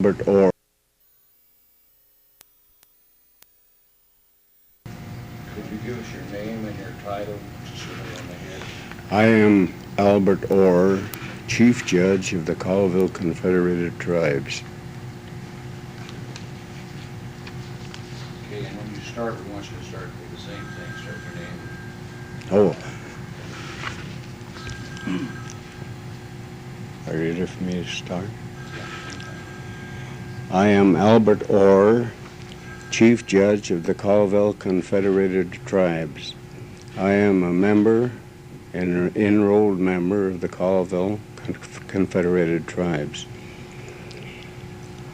Albert Orr. Could you give us your name and your title, just so we're on the head? I am Albert Orr, Chief Judge of the Colville Confederated Tribes. Okay, and when you start, we want you to start with the same thing. Start your name. Oh. Are you ready for me to start? I am Albert Orr, Chief Judge of the Colville Confederated Tribes. I am a member, an enrolled member of the Colville Confederated Tribes.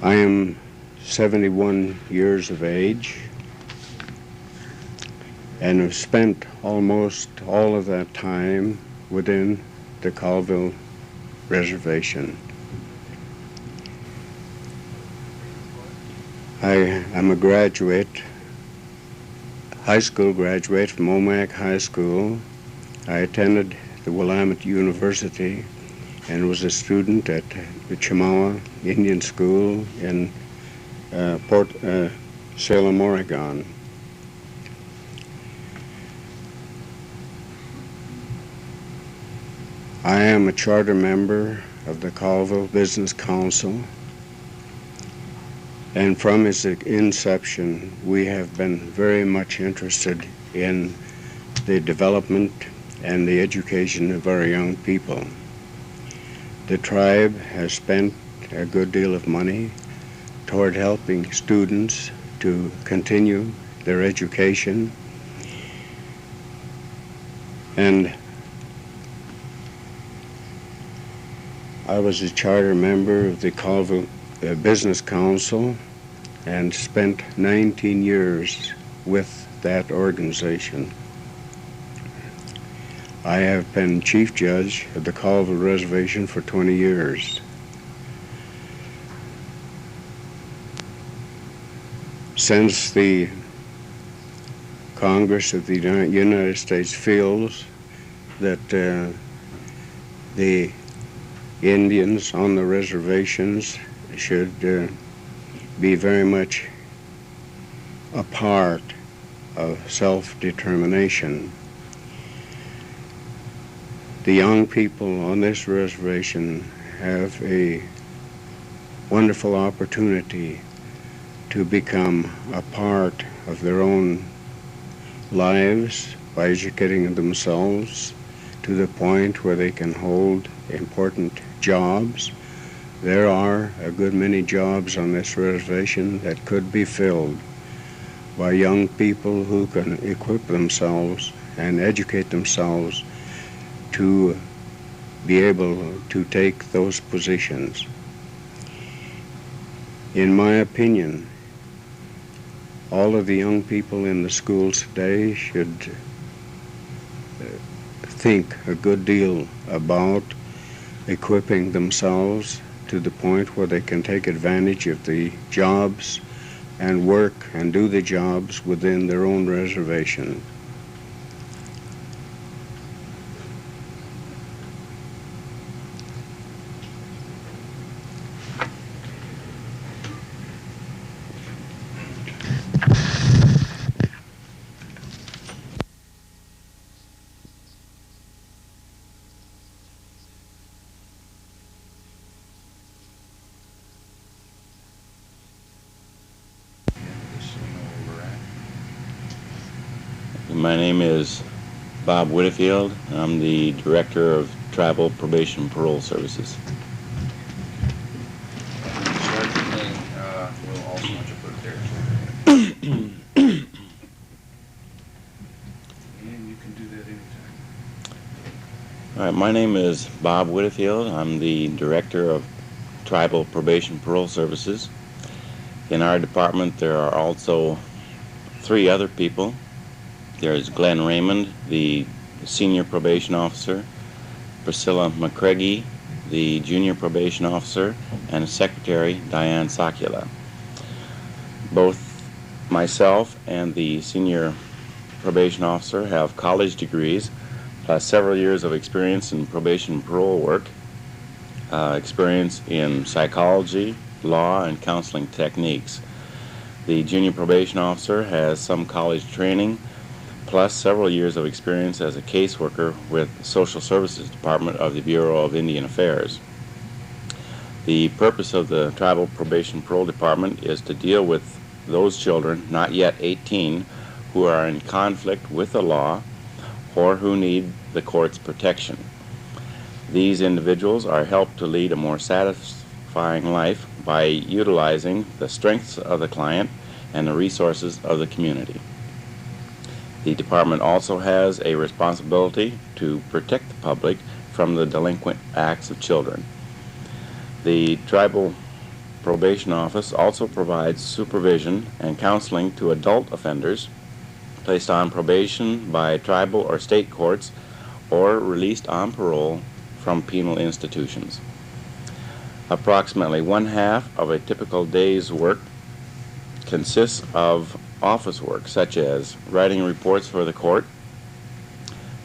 I am 71 years of age and have spent almost all of that time within the Colville Reservation. I am a graduate, high school graduate from Omak High School. I attended the Willamette University and was a student at the Chemawa Indian School in Salem, Oregon. I am a charter member of the Colville Business Council, and from its inception we have been very much interested in the development and the education of our young people. The tribe has spent a good deal of money toward helping students to continue their education, and I was a charter member of the Colville Business Council and spent 19 years with that organization. I have been Chief Judge of the Colville Reservation for 20 years. Since the Congress of the United States feels that the Indians on the reservations should be very much a part of self-determination, the young people on this reservation have a wonderful opportunity to become a part of their own lives by educating themselves to the point where they can hold important jobs. There are a good many jobs on this reservation that could be filled by young people who can equip themselves and educate themselves to be able to take those positions. In my opinion, all of the young people in the schools today should think a good deal about equipping themselves to the point where they can take advantage of the jobs and work and do the jobs within their own reservation. My name is Bob Whitfield. I'm the Director of Tribal Probation and Parole Services. Sergeant name, we'll also want you to put it there. And you can do that anytime. All right, my name is Bob Whitfield. I'm the Director of Tribal Probation and Parole Services. In our department, there are also 3 other people. There's Glenn Raymond, the Senior Probation Officer, Priscilla McCreggy, the Junior Probation Officer, and Secretary Diane Sakula. Both myself and the Senior Probation Officer have college degrees, plus several years of experience in probation and parole work, experience in psychology, law and counseling techniques. The junior probation officer has some college training, plus several years of experience as a caseworker with the Social Services Department of the Bureau of Indian Affairs. The purpose of the Tribal Probation Parole Department is to deal with those children not yet 18 who are in conflict with the law or who need the court's protection. These individuals are helped to lead a more satisfying life by utilizing the strengths of the client and the resources of the community. The department also has a responsibility to protect the public from the delinquent acts of children. The Tribal Probation Office also provides supervision and counseling to adult offenders placed on probation by tribal or state courts or released on parole from penal institutions. Approximately one-half of a typical day's work consists of office work, such as writing reports for the court,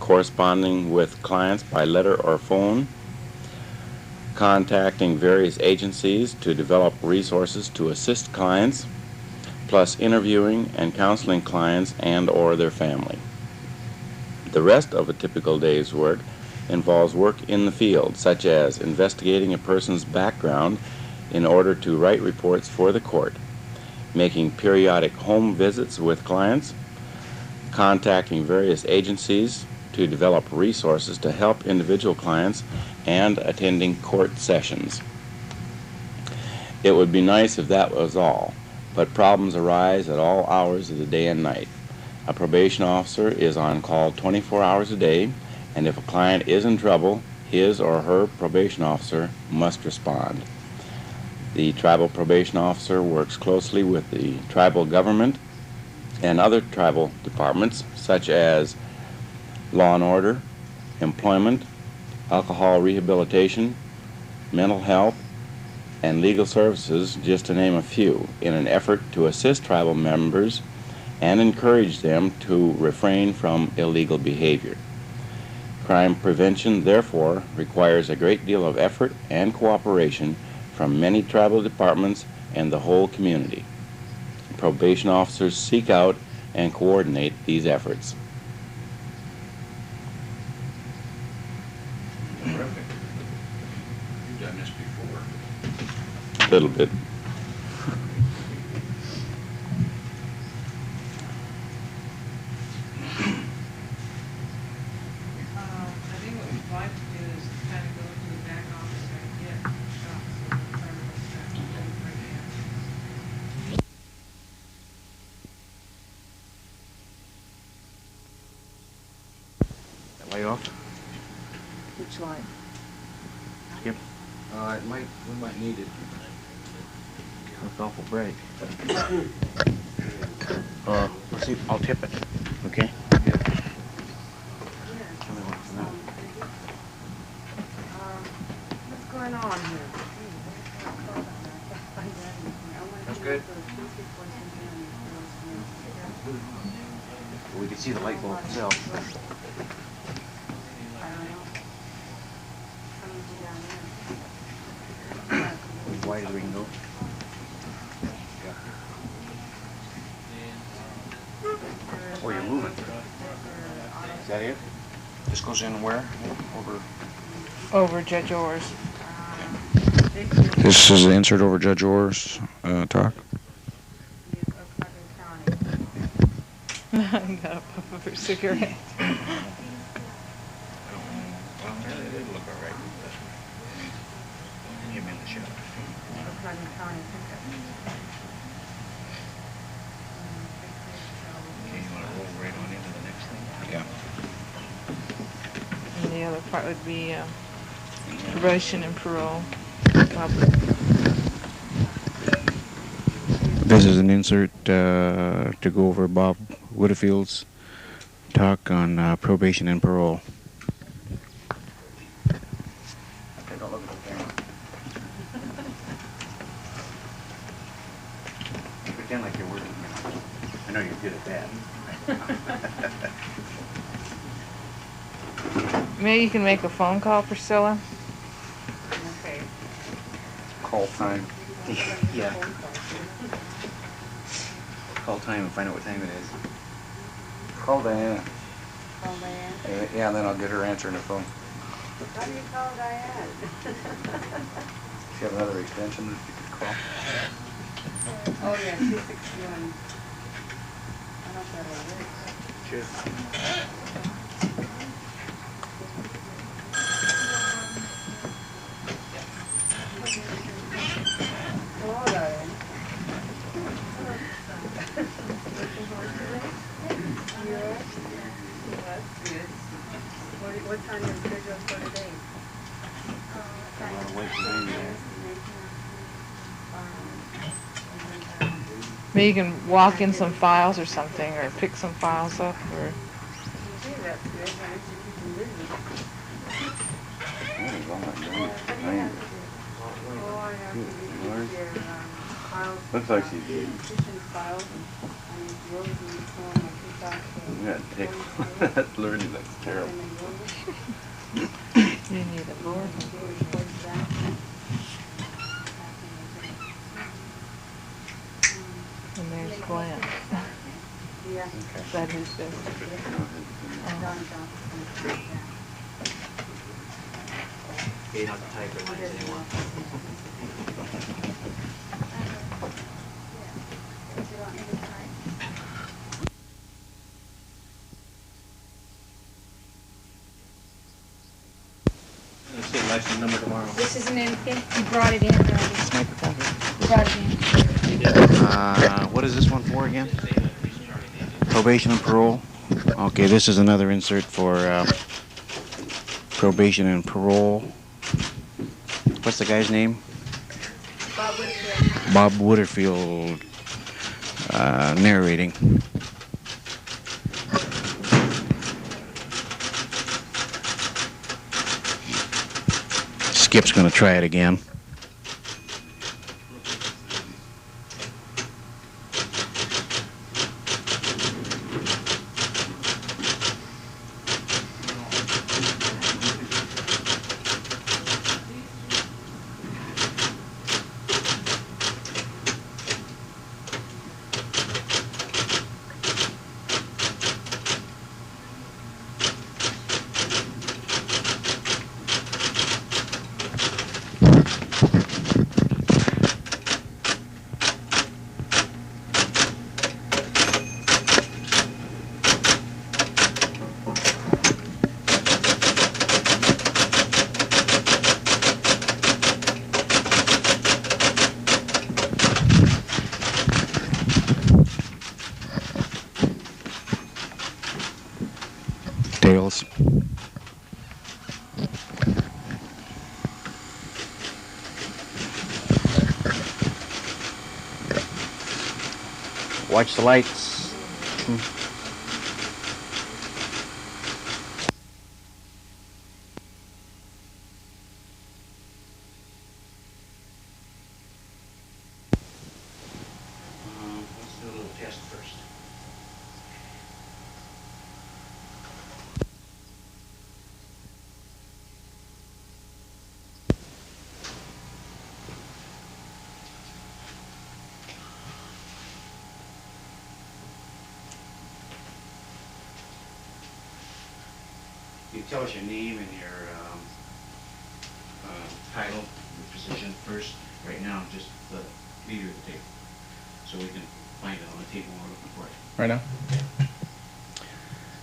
corresponding with clients by letter or phone, contacting various agencies to develop resources to assist clients, plus interviewing and counseling clients and or their family. The rest of a typical day's work involves work in the field, such as investigating a person's background in order to write reports for the court, making periodic home visits with clients, contacting various agencies to develop resources to help individual clients, and attending court sessions. It would be nice if that was all, but problems arise at all hours of the day and night. A probation officer is on call 24 hours a day, and if a client is in trouble, his or her probation officer must respond. The tribal probation officer works closely with the tribal government and other tribal departments, such as law and order, employment, alcohol rehabilitation, mental health, and legal services, just to name a few, in an effort to assist tribal members and encourage them to refrain from illegal behavior. Crime prevention, therefore, requires a great deal of effort and cooperation from many tribal departments and the whole community. Probation officers seek out and coordinate these efforts. Terrific. You've done this before. A little bit. I think what we'd like to do is kind of go to the back office and get shots of the criminal stuff ready for the answers. That light off? Which line? Skip. We might need it. It's awful bright. Let's see, I'll tip it. Okay? What's going on here? That's good. We can see the light bulb itself. As wide as we can go. Oh, you're moving. Is that it? This goes in where? Over Judge Orr's. This is the insert over Judge Orr's talk. I got a puff of her cigarette. Well, it did look all right. Give me the shot. Okay, you want to roll right on into the next thing? Yeah. And the other part would be probation and parole. Public. This is an insert to go over Bob Whitefield's talk on probation and parole. Okay, don't look at the camera. Pretend like you're working here. I know you're good at that. Maybe you can make a phone call, Priscilla? Okay. Call time. Yeah. Call time and find out what time it is. Call Diana. Call Diane? Yeah, and then I'll get her answering the phone. How do you call Diane? She have another extension that you could call. Oh, yeah, 261. I don't know if that'll work. Sure. Hello, Diane. Yours? That's good. What's on your schedule for today? I want to wait for Amy there. Maybe you can walk in some files or something, or pick some files up, or... Gee, that's good. That makes you keep them busy. What is wrong with Yeah, Diane? what do you have to do? Oh, I have to do Yours? your files. Looks like she's kitchen files, and Rose and so on, my two docs. Yeah, Dick. That's learning. That's terrible. You need a board. And there's Glenn. Yeah. Is that his business? Don Johnson's gonna take that. You don't have to type your lines anymore. Let's get license number tomorrow. This isn't anything, you brought it in already. You brought it in. What is this one for again? Probation and parole. Okay, this is another insert for probation and parole. What's the guy's name? Bob Whitfield. Bob Wooderfield narrating. Skip's going to try it again. Tails. Watch the lights. Let's do a little test first. You tell us your name and your title, your position first. Right now, just the leader of the table, so we can find it on the table when we're looking for it. Right now.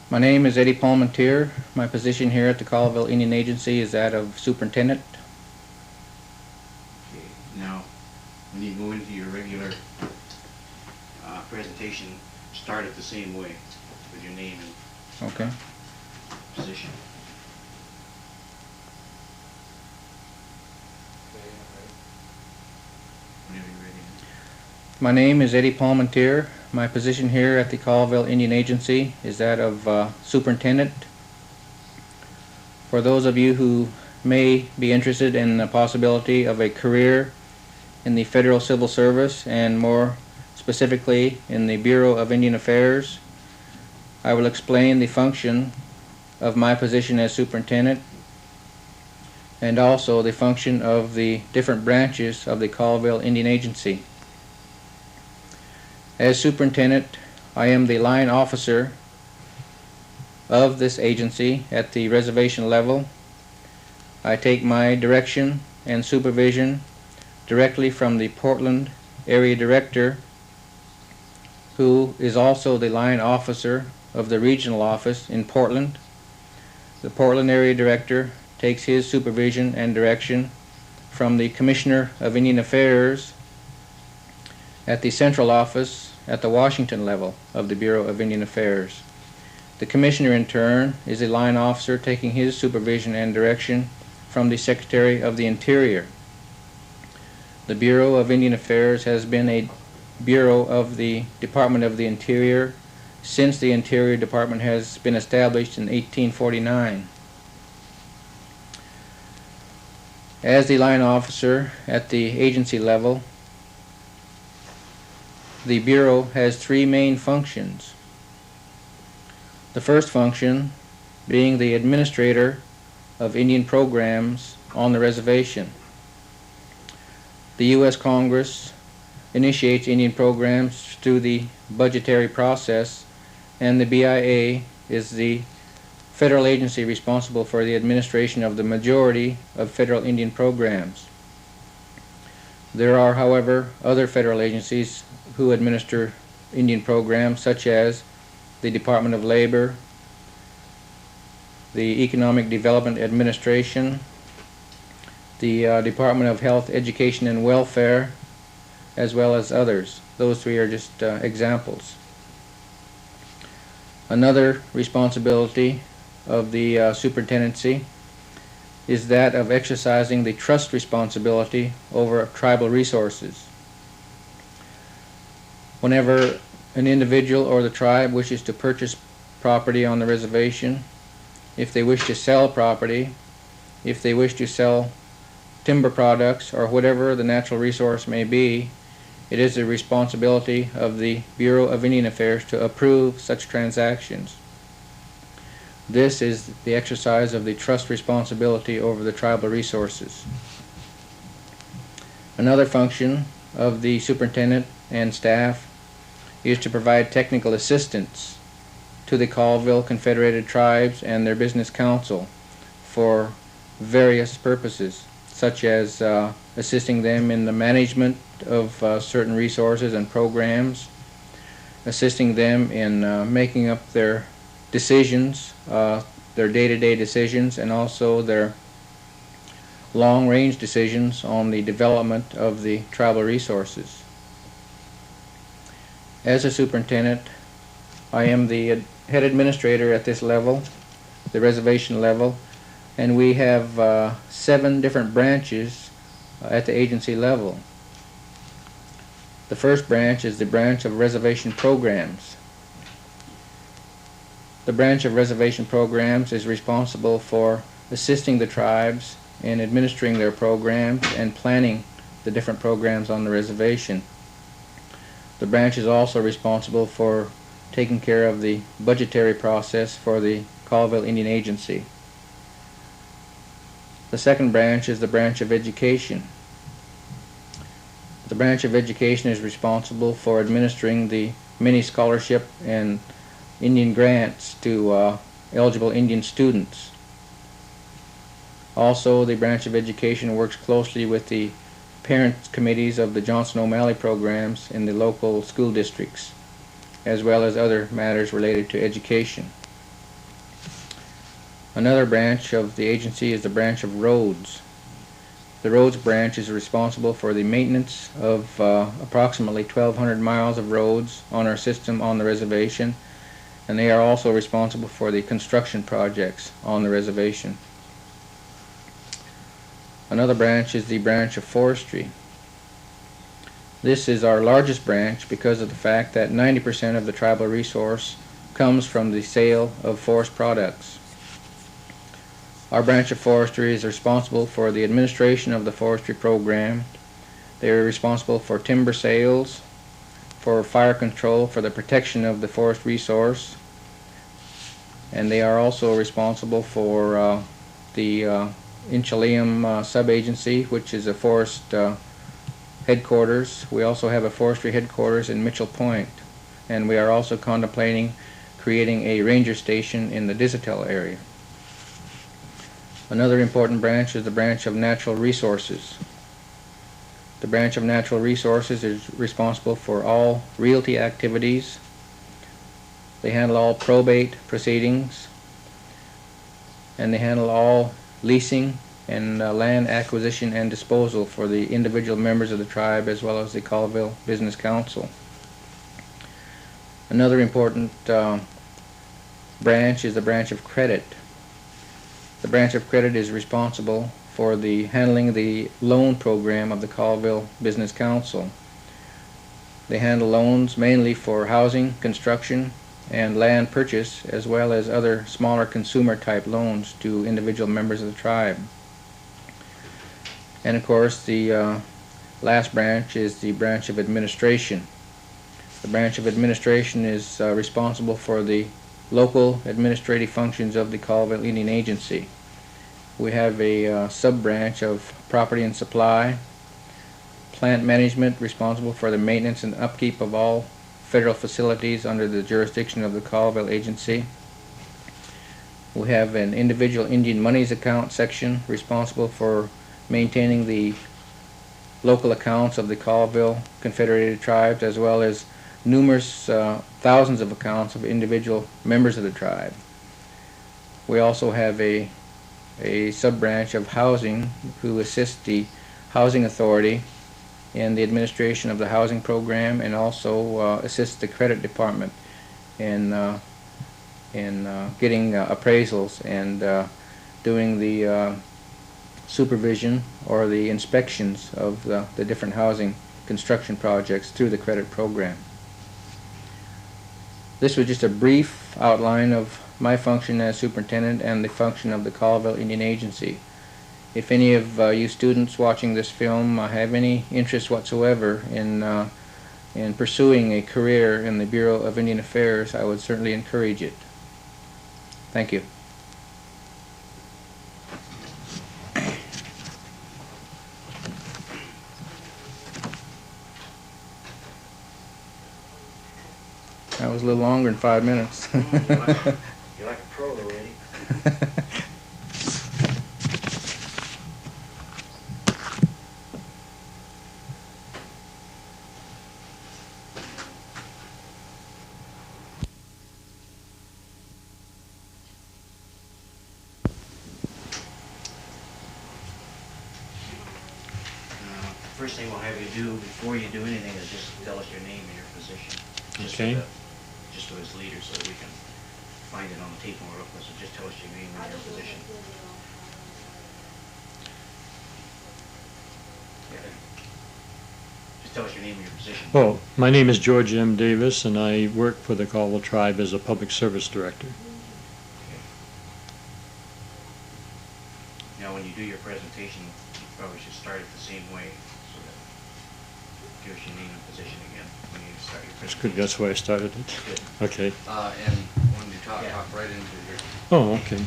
My name is Eddie Palmentier. My position here at the Colville Indian Agency is that of superintendent. Okay. Now, when you go into your regular presentation, start it the same way with your name and Okay. position. Whenever you're ready. My name is Eddie Palmentier. My position here at the Colville Indian Agency is that of superintendent. For those of you who may be interested in the possibility of a career in the Federal Civil Service, and more specifically in the Bureau of Indian Affairs, I will explain the function of my position as superintendent and also the function of the different branches of the Colville Indian Agency. As superintendent, I am the line officer of this agency at the reservation level. I take my direction and supervision directly from the Portland Area Director, who is also the line officer of the regional office in Portland. The Portland Area Director takes his supervision and direction from the Commissioner of Indian Affairs at the central office at the Washington level of the Bureau of Indian Affairs. The Commissioner, in turn, is a line officer taking his supervision and direction from the Secretary of the Interior. The Bureau of Indian Affairs has been a bureau of the Department of the Interior since the Interior Department has been established in 1849. As the line officer at the agency level, the Bureau has three main functions. The first function being the administrator of Indian programs on the reservation. The U.S. Congress initiates Indian programs through the budgetary process, and the BIA is the federal agency responsible for the administration of the majority of federal Indian programs. There are, however, other federal agencies who administer Indian programs, such as the Department of Labor, the Economic Development Administration, the Department of Health, Education, and Welfare, as well as others. Those three are just examples. Another responsibility of the superintendency is that of exercising the trust responsibility over tribal resources. Whenever an individual or the tribe wishes to purchase property on the reservation, if they wish to sell property, if they wish to sell timber products, or whatever the natural resource may be, it is the responsibility of the Bureau of Indian Affairs to approve such transactions. This is the exercise of the trust responsibility over the tribal resources. Another function of the superintendent and staff is to provide technical assistance to the Colville Confederated Tribes and their business council for various purposes, such as assisting them in the management of certain resources and programs, assisting them in making up their decisions, their day-to-day decisions, and also their long-range decisions on the development of the tribal resources. As a superintendent, I am the head administrator at this level, the reservation level, and we have 7 different branches at the agency level. The first branch is the branch of reservation programs. The branch of reservation programs is responsible for assisting the tribes in administering their programs and planning the different programs on the reservation. The branch is also responsible for taking care of the budgetary process for the Colville Indian Agency. The second branch is the branch of education. The branch of education is responsible for administering the many scholarship and Indian grants to eligible Indian students. Also, the branch of education works closely with the parent committees of the Johnson O'Malley programs in the local school districts, as well as other matters related to education. Another branch of the agency is the branch of roads. The roads branch is responsible for the maintenance of approximately 1,200 miles of roads on our system on the reservation, and they are also responsible for the construction projects on the reservation. Another branch is the branch of forestry. This is our largest branch because of the fact that 90% of the tribal resource comes from the sale of forest products. Our branch of forestry is responsible for the administration of the forestry program. They are responsible for timber sales, for fire control, for the protection of the forest resource, and they are also responsible for the Inchelium sub-agency, which is a forest headquarters. We also have a forestry headquarters in Mitchell Point, and we are also contemplating creating a ranger station in the Digital area. Another important branch is the branch of natural resources. The branch of natural resources is responsible for all realty activities. They handle all probate proceedings, and they handle all leasing and land acquisition and disposal for the individual members of the tribe, as well as the Colville Business Council. Another important branch is the branch of credit. The branch of credit is responsible for the handling the loan program of the Colville Business Council. They handle loans mainly for housing, construction, and land purchase, as well as other smaller consumer type loans to individual members of the tribe. And of course, the last branch is the branch of administration. The branch of administration is responsible for the local administrative functions of the Colville Indian Agency. We have a sub-branch of property and supply, plant management responsible for the maintenance and upkeep of all federal facilities under the jurisdiction of the Colville Agency. We have an individual Indian monies account section responsible for maintaining the local accounts of the Colville Confederated Tribes, as well as numerous thousands of accounts of individual members of the tribe. We also have a sub-branch of housing who assists the Housing Authority in the administration of the housing program, and also assists the credit department in getting appraisals and doing the supervision or the inspections of the different housing construction projects through the credit program. This was just a brief outline of my function as superintendent and the function of the Colville Indian Agency. If any of you students watching this film have any interest whatsoever in pursuing a career in the Bureau of Indian Affairs, I would certainly encourage it. Thank you. That was a little longer than 5 minutes. You're like a pro already. First thing we'll have you do before you do anything is just tell us your name and your position. Okay. Just so as leader, so that we can find it on the tape when we're up there. So just tell us your name and your position. Yeah. Just tell us your name and your position. Oh, my name is George M. Davis, and I work for the Colville Tribe as a public service director. Okay. Now, when you do your presentation, you probably should start it the same way, so that give us your name and position again when you start your That's presentation. good. That's why I started it. Good. Okay. And when you talk right into your... Oh, okay.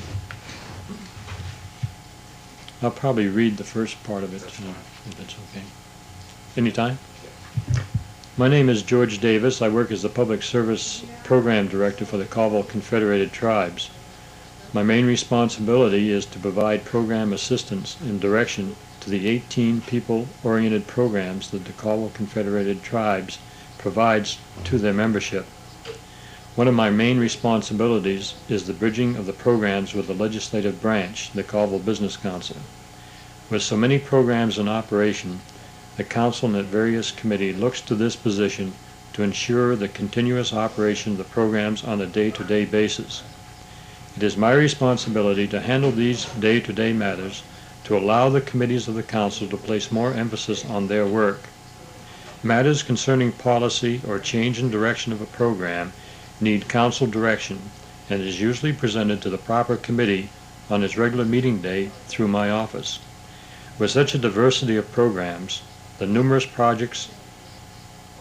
I'll probably read the first part of it, That's fine. if that's okay. Anytime? My name is George Davis. I work as the Public Service Program Director for the Colville Confederated Tribes. My main responsibility is to provide program assistance and direction to the 18 people-oriented programs that the Colville Confederated Tribes provides to their membership. One of my main responsibilities is the bridging of the programs with the legislative branch, the Colville Business Council. With so many programs in operation, the council and its various committee looks to this position to ensure the continuous operation of the programs on a day-to-day basis. It is my responsibility to handle these day-to-day matters to allow the committees of the council to place more emphasis on their work. Matters concerning policy or change in direction of a program need council direction and is usually presented to the proper committee on its regular meeting day through my office. With such a diversity of programs, the numerous projects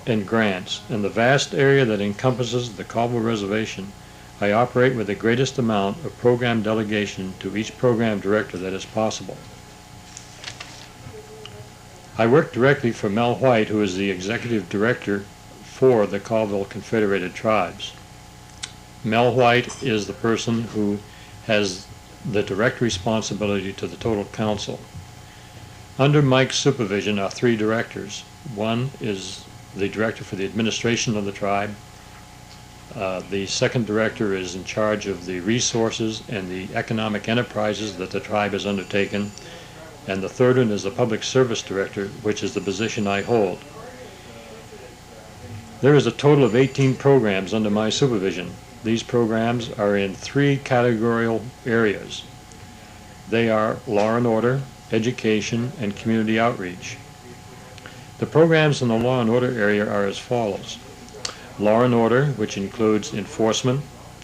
and grants, and the vast area that encompasses the Colville Reservation, I operate with the greatest amount of program delegation to each program director that is possible. I work directly for Mel White, who is the executive director for the Colville Confederated Tribes. Mel White is the person who has the direct responsibility to the total council. Under Mike's supervision are 3 directors. One is the director for the administration of the tribe. The second director is in charge of the resources and the economic enterprises that the tribe has undertaken. And the third one is the public service director, which is the position I hold. There is a total of 18 programs under my supervision. These programs are in 3 categorical areas. They are law and order, education, and community outreach. The programs in the law and order area are as follows. Law and order, which includes enforcement,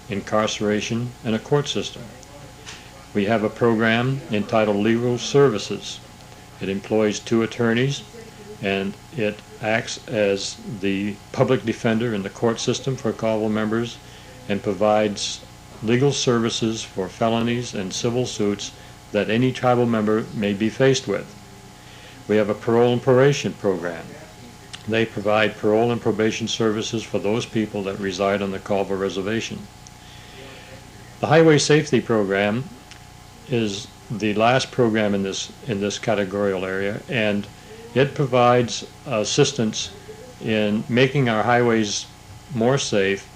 incarceration, and a court system. We have a program entitled Legal Services. It employs 2 attorneys, and it acts as the public defender in the court system for Colville members and provides legal services for felonies and civil suits that any tribal member may be faced with. We have a parole and probation program. They provide parole and probation services for those people that reside on the Colville Reservation. The highway safety program is the last program in this categorical area, and it provides assistance in making our highways more safe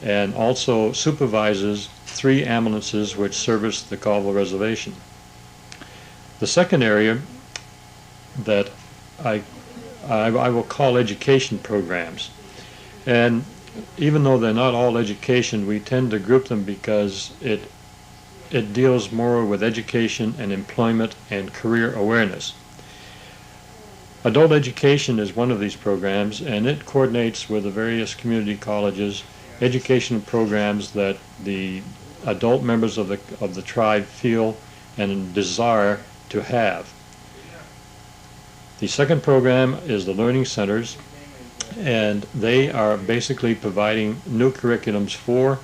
and also supervises 3 ambulances which service the Colville Reservation. The second area that I will call education programs, and even though they're not all education, we tend to group them because it deals more with education and employment and career awareness. Adult education is one of these programs, and it coordinates with the various community colleges educational programs that the adult members of the tribe feel and desire to have. The second program is the learning centers, and they are basically providing new curriculums for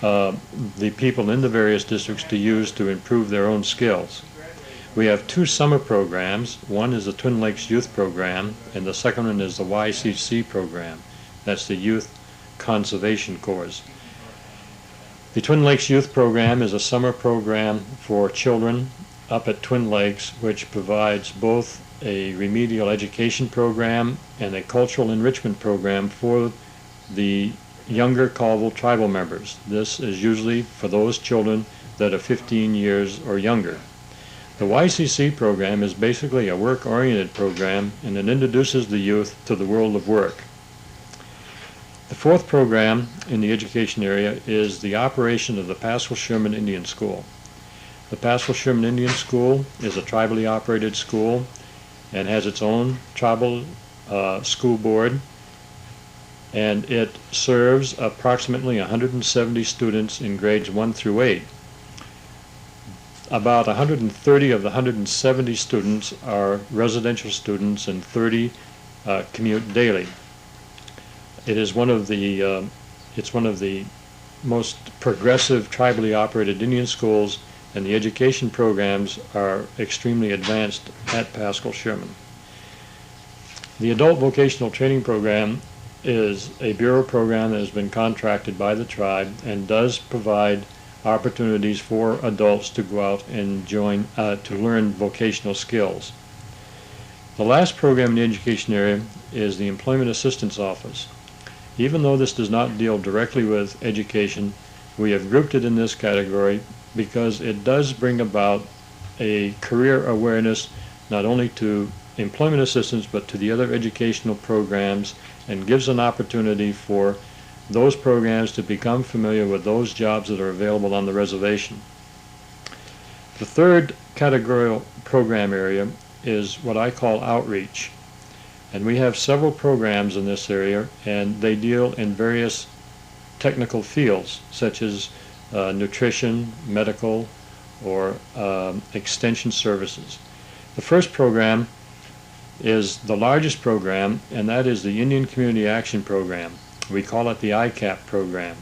the people in the various districts to use to improve their own skills. We have 2 summer programs. One is the Twin Lakes Youth Program, and the second one is the YCC program. That's the Youth Conservation Course. The Twin Lakes Youth Program is a summer program for children up at Twin Lakes, which provides both a remedial education program and a cultural enrichment program for the younger Colville tribal members. This is usually for those children that are 15 years or younger. The YCC program is basically a work-oriented program, and it introduces the youth to the world of work. The fourth program in the education area is the operation of the Pascal-Sherman Indian School. The Pascal-Sherman Indian School is a tribally operated school and has its own tribal school board, and it serves approximately 170 students in grades 1 through 8. About 130 of the 170 students are residential students, and 30 commute daily. It is one of the most progressive tribally operated Indian schools, and the education programs are extremely advanced at Pascal-Sherman. The Adult Vocational Training Program is a bureau program that has been contracted by the tribe and does provide opportunities for adults to go out and to learn vocational skills. The last program in the education area is the Employment Assistance Office. Even though this does not deal directly with education, we have grouped it in this category because it does bring about a career awareness not only to employment assistance but to the other educational programs, and gives an opportunity for those programs to become familiar with those jobs that are available on the reservation. The third categorical program area is what I call outreach. And we have several programs in this area, and they deal in various technical fields, such as nutrition, medical, or extension services. The first program is the largest program, and that is the Indian Community Action Program. We call it the ICAP program.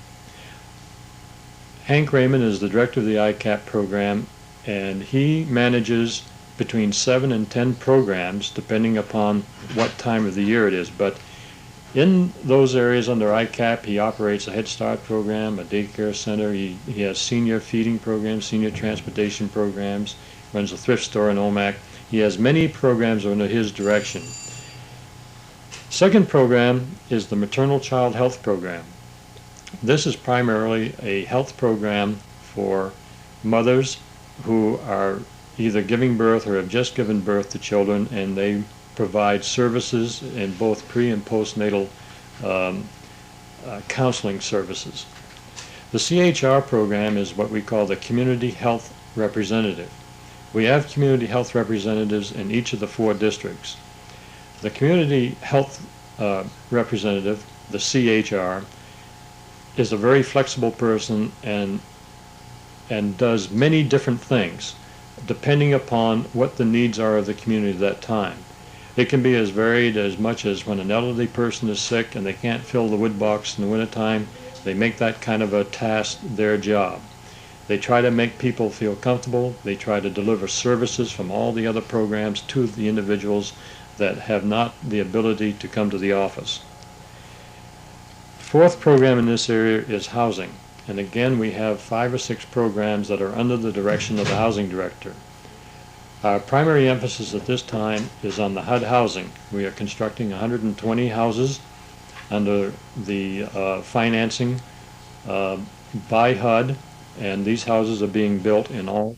Hank Raymond is the director of the ICAP program, and he manages between 7 and 10 programs depending upon what time of the year it is. But in those areas under ICAP, he operates a Head Start program, a daycare center. He has senior feeding programs, senior transportation programs, runs a thrift store in Omak. He has many programs under his direction. Second program is the Maternal Child Health Program. This is primarily a health program for mothers who are either giving birth or have just given birth to children, and they provide services in both pre and postnatal counseling services. The CHR program is what we call the Community Health Representative. We have community health representatives in each of the 4 districts. The Community Health Representative, the CHR, is a very flexible person and does many different things depending upon what the needs are of the community at that time. It can be as varied as much as when an elderly person is sick and they can't fill the wood box in the wintertime, they make that kind of a task their job. They try to make people feel comfortable. They try to deliver services from all the other programs to the individuals that have not the ability to come to the office. Fourth program in this area is housing. And again, we have 5 or 6 programs that are under the direction of the housing director. Our primary emphasis at this time is on the HUD housing. We are constructing 120 houses under the financing by HUD, and these houses are being built in all